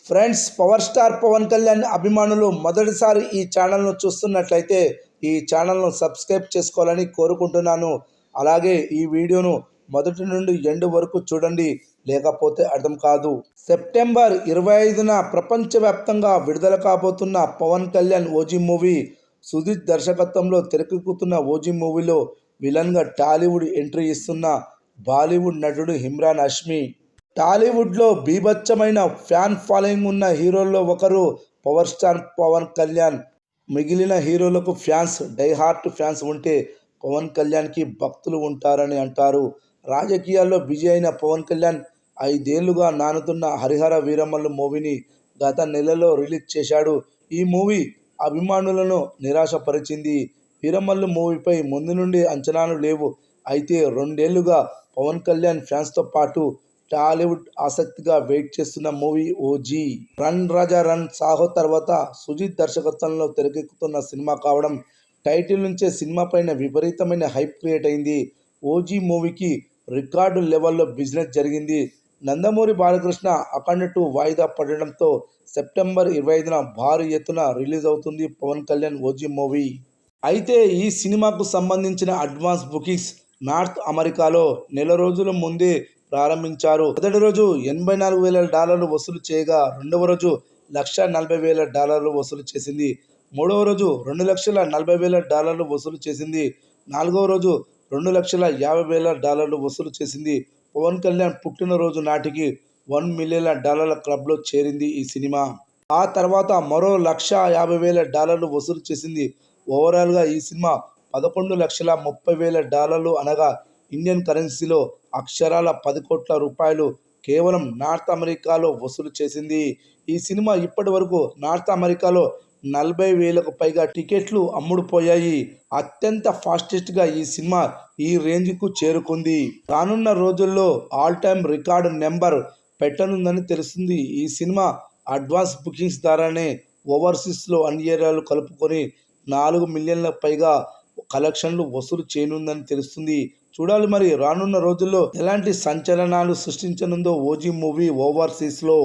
Friends, power star Pawan Kalyan అభిమానులు మొదటిసారి ఈ ఛానల్ను చూస్తున్నట్లయితే ఈ ఛానల్ను సబ్స్క్రైబ్ చేసుకోవాలని కోరుకుంటున్నాను. అలాగే ఈ వీడియోను మొదటి నుండి ఎండ్ వరకు చూడండి, లేకపోతే అర్థం కాదు. సెప్టెంబర్ 25న ప్రపంచవ్యాప్తంగా విడుదల కాబోతున్న పవన్ కళ్యాణ్ ఓజీ మూవీ. సుజిత్ దర్శకత్వంలో తెరకెక్కుతున్న ఓజీ మూవీలో విలన్గా టాలీవుడ్ ఎంట్రీ ఇస్తున్న బాలీవుడ్ నటుడు ఇమ్రాన్ హష్మీ. టాలీవుడ్లో బీభత్సమైన ఫ్యాన్ ఫాలోయింగ్ ఉన్న హీరోల్లో ఒకరు పవర్ స్టార్ పవన్ కళ్యాణ్. మిగిలిన హీరోలకు ఫ్యాన్స్, డైహార్ట్ ఫ్యాన్స్ ఉంటే పవన్ కళ్యాణ్కి భక్తులు ఉంటారని అంటారు. రాజకీయాల్లో బిజీ అయిన పవన్ కళ్యాణ్ 5 ఏళ్లుగా నానుతున్న హరిహర వీరమల్లు మూవీని గత నెలలో రిలీజ్ చేశాడు. ఈ మూవీ అభిమానులను నిరాశపరిచింది. వీరమల్లు మూవీపై ముందు నుండి అంచనాలు లేవు. అయితే 2 ఏళ్లుగా పవన్ కళ్యాణ్ ఫ్యాన్స్తో పాటు టాలీవుడ్ ఆసక్తిగా వెయిట్ చేస్తున్న మూవీ ఓజీ. రన్ రాజా రన్, సాహో తర్వాత సుజిత్ దర్శకత్వంలో తెరకెక్కుతున్న సినిమా కావడం, టైటిల్ నుంచే సినిమా పైన విపరీతమైన హైప్ క్రియేట్ అయింది. ఓజీ మూవీకి రికార్డు లెవెల్లో బిజినెస్ జరిగింది. నందమూరి బాలకృష్ణ అఖండ 2 వాయిదా పడడంతో సెప్టెంబర్ 25న భారీ ఎత్తున రిలీజ్ అవుతుంది పవన్ కళ్యాణ్ ఓజీ మూవీ. అయితే ఈ సినిమాకు సంబంధించిన అడ్వాన్స్ బుకింగ్స్ నార్త్ అమెరికాలో నెల రోజుల ముందే ప్రారంభించారు. మొదటి రోజు $84,000 వసూలు చేయగా, రెండవ రోజు $140,000 వసూలు చేసింది. మూడవ రోజు $2,40,000 వసూలు చేసింది. నాలుగవ రోజు $2,50,000 వసూలు చేసింది. పవన్ కళ్యాణ్ పుట్టినరోజు నాటికి $1 మిలియన్ క్లబ్లో చేరింది ఈ సినిమా. ఆ తర్వాత మరో $150,000 వసూలు చేసింది. ఓవరాల్గా ఈ సినిమా $11,30,000 అనగా ఇండియన్ కరెన్సీలో అక్షరాల 10 కోట్ల రూపాయలు కేవలం నార్త్ అమెరికాలో వసూలు చేసింది. ఈ సినిమా ఇప్పటి వరకు నార్త్ అమెరికాలో 40,000కు పైగా టికెట్లు అమ్ముడుపోయాయి. అత్యంత ఫాస్టెస్ట్గా ఈ సినిమా ఈ రేంజ్కు చేరుకుంది. రానున్న రోజుల్లో ఆల్ టైమ్ రికార్డు నెంబర్ పెట్టనుందని తెలుస్తుంది. ఈ సినిమా అడ్వాన్స్ బుకింగ్స్ ద్వారానే ఓవర్సీస్లో అన్ని ఏరియాలు కలుపుకొని 4 మిలియన్ల పైగా కలెక్షన్లు వసూలు చేయనుందని తెలుస్తుంది. చూడాలి మరి రానున్న రోజుల్లో ఎలాంటి సంచలనాలు సృష్టించనుందో ఓజీ మూవీ ఓవర్సీస్లో.